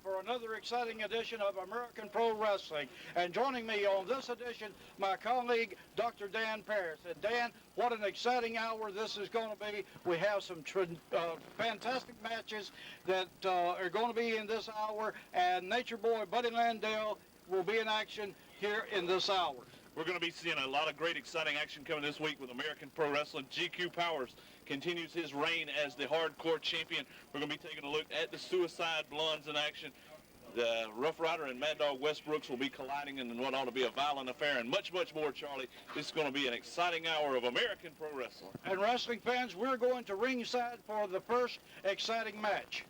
for another exciting edition of American Pro Wrestling. And joining me on this edition, my colleague, Dr. Dan Paris. And Dan, what an exciting hour this is going to be. We have some fantastic matches that are going to be in this hour, and Nature Boy Buddy Landell will be in action here in this hour. We're going to be seeing a lot of great, exciting action coming this week with American Pro Wrestling. GQ Powers continues his reign as the hardcore champion. We're going to be taking a look at the Suicide Blondes in action. The Rough Rider and Mad Dog Westbrooks will be colliding in what ought to be a violent affair, and much, much more, Charlie. This is going to be an exciting hour of American Pro Wrestling. And wrestling fans, we're going to ringside for the first exciting match.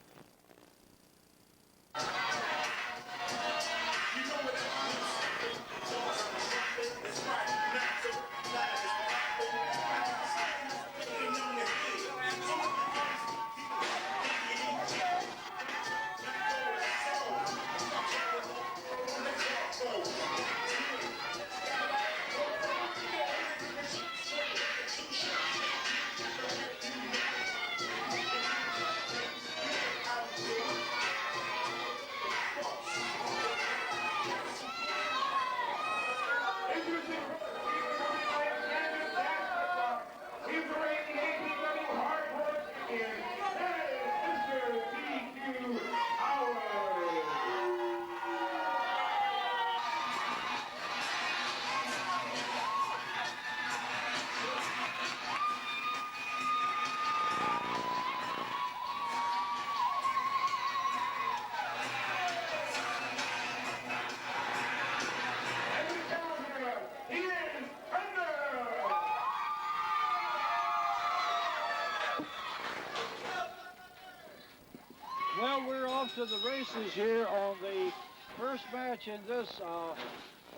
Well, we're off to the races here on the first match in this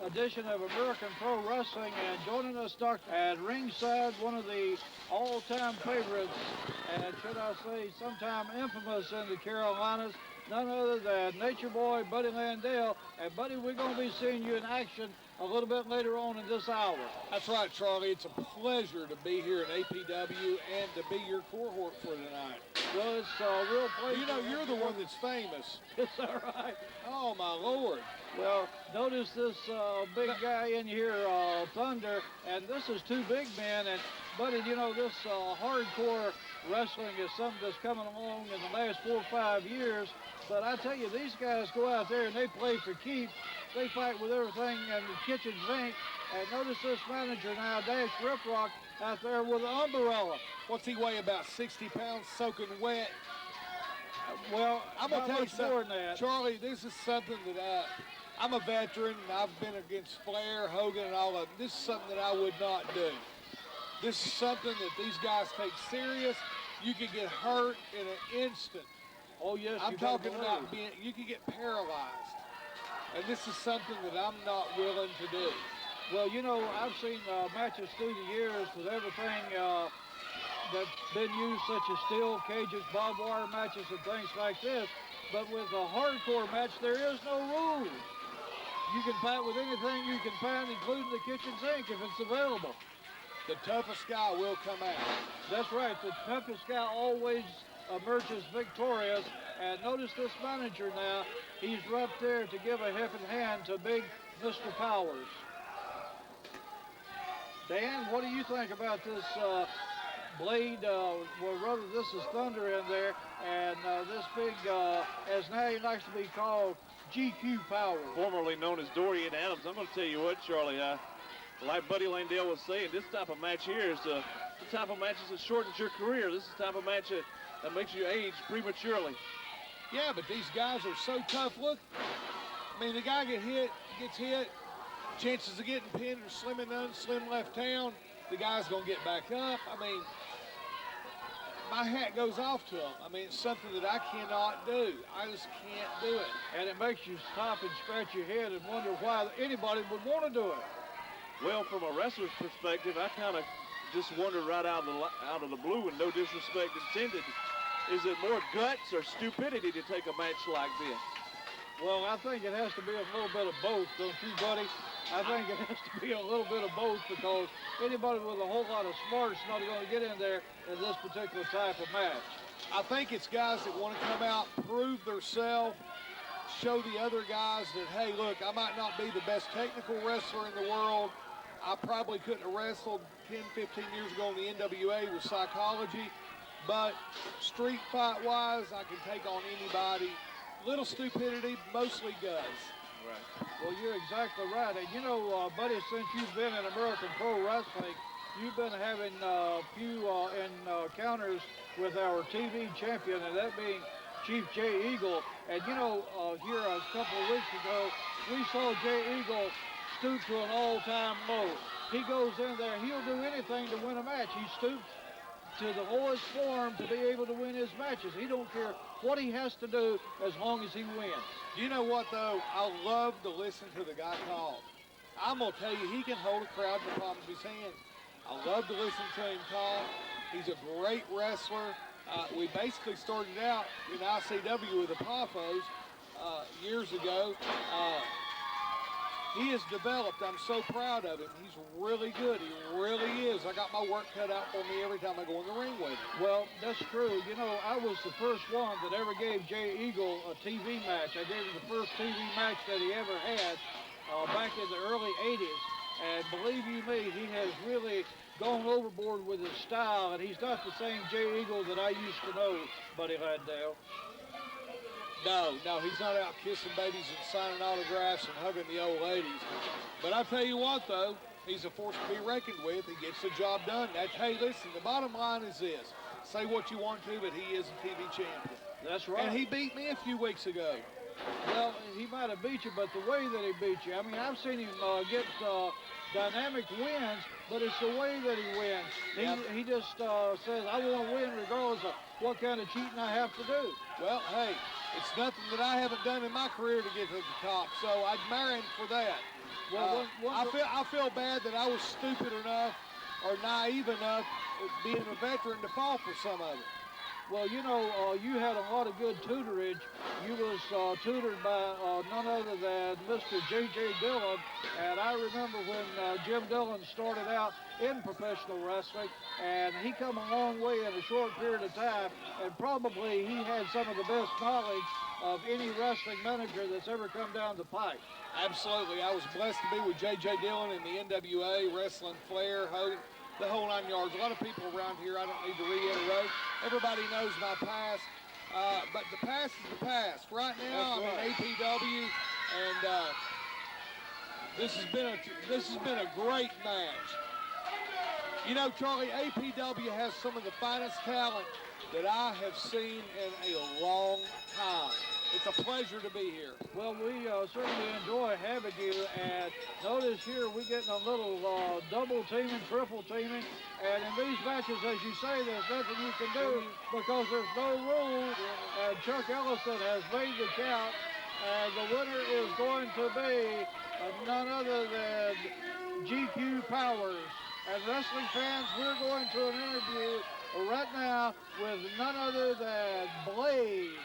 edition of American Pro Wrestling, and joining us, Doctor, at ringside, one of the all-time favorites, and should I say sometime infamous in the Carolinas, none other than Nature Boy Buddy Landell. And Buddy, we're going to be seeing you in action a little bit later on in this hour. That's right, Charlie. It's a pleasure to be here at APW and to be your cohort for tonight. Well, it's a real pleasure. You know, you're the one that's famous. Is that right? Oh, my Lord. Well, notice this big guy in here, Thunder, and this is two big men. And, Buddy, you know, this hardcore wrestling is something that's coming along in the last 4 or 5 years. But I tell you, these guys go out there and they play for keeps. They fight with everything in the kitchen sink. And notice this manager now, Dash Riprock, out there with an umbrella. What's he weigh, about 60 pounds, soaking wet? Well, I'm going to tell you something, that. Charlie, this is something that I'm a veteran, and I've been against Flair, Hogan, and all of them. This is something that I would not do. This is something that these guys take serious. You can get hurt in an instant. Oh, yes, I'm talking about you can get paralyzed. And this is something that I'm not willing to do. Well, you know, I've seen matches through the years with everything that's been used, such as steel cages, barbed wire matches, and things like this. But with a hardcore match, there is no rules. You can fight with anything you can find, including the kitchen sink, if it's available. The toughest guy will come out. That's right. The toughest guy always emerges victorious. And notice this manager now. He's right there to give a helping hand to big Mr. Powers. Dan, what do you think about this Blade? Well, rather, this is Thunder in there. And this big, as now he likes to be called, GQ Powers. Formerly known as Dorian Adams. I'm going to tell you what, Charlie, like Buddy Landell was saying, this type of match here is the type of matches that shortens your career. This is the type of match that makes you age prematurely. Yeah, but these guys are so tough. Look, I mean, the guy gets hit, chances of getting pinned are slim and none, slim left down. The guy's going to get back up. I mean, my hat goes off to him. I mean, it's something that I cannot do. I just can't do it. And it makes you stop and scratch your head and wonder why anybody would want to do it. Well, from a wrestler's perspective, I kind of just wondered right out of the blue, and no disrespect intended, is it more guts or stupidity to take a match like this? Well, I think it has to be a little bit of both, don't you, buddy? I think it has to be a little bit of both, because anybody with a whole lot of smarts is not going to get in there in this particular type of match. I think it's guys that want to come out, prove themselves, show the other guys that, hey, look, I might not be the best technical wrestler in the world. I probably couldn't have wrestled 10, 15 years ago in the NWA with psychology, but street fight-wise, I can take on anybody. Little stupidity, mostly guts. Right. Well, you're exactly right. And, you know, buddy, since you've been in American Pro Wrestling, you've been having a few encounters with our TV champion, and that being Chief Jay Eagle. And, you know, here a couple of weeks ago, we saw Jay Eagle stoop to an all-time low. He goes in there, he'll do anything to win a match. He stoops to the lowest form to be able to win his matches. He don't care what he has to do as long as he wins. You know what, though? I love to listen to the guy talk. I'm going to tell you, he can hold a crowd in the palm of his hands. I love to listen to him talk. He's a great wrestler. We basically started out in ICW with the Poffos years ago. He has developed. I'm so proud of him. He's really good. He really is. I got my work cut out for me every time I go in the ring with him. Well, that's true. You know, I was the first one that ever gave Jay Eagle a TV match. I gave him the first TV match that he ever had back in the early 80s. And believe you me, he has really gone overboard with his style, and he's not the same Jay Eagle that I used to know, Buddy Laddale. No, he's not out kissing babies and signing autographs and hugging the old ladies. But I tell you what, though, he's a force to be reckoned with. He gets the job done. Hey, listen, the bottom line is this. Say what you want to, but he is a TV champion. That's right. And he beat me a few weeks ago. Well, he might have beat you, but the way that he beat you, I mean, I've seen him get dynamic wins, but it's the way that he wins. He just says, I want to win regardless of what kind of cheating I have to do. Well, hey, it's nothing that I haven't done in my career to get to the top, so I admire him for that. Well, I feel bad that I was stupid enough or naive enough, being a veteran, to fall for some of it. Well, you know, you had a lot of good tutorage. You was tutored by none other than Mr. J.J. Dillon, and I remember when Jim Dillon started out in professional wrestling, and he come a long way in a short period of time, and probably he had some of the best knowledge of any wrestling manager that's ever come down the pipe. Absolutely. I was blessed to be with J.J. Dillon in the NWA, wrestling Flair, Hogan, the whole 9 yards. A lot of people around here I don't need to reiterate. Everybody knows my past, but the past is the past. Right now I'm in APW, and this has been a great match. You know, Charlie, APW has some of the finest talent that I have seen in a long time. It's a pleasure to be here. Well, we certainly enjoy having you, and notice here we're getting a little double teaming, triple teaming, and in these matches, as you say, there's nothing you can do because there's no rules, and Chuck Ellison has made the count, and the winner is going to be none other than GQ Powers. And wrestling fans, we're going to an interview right now with none other than Blade.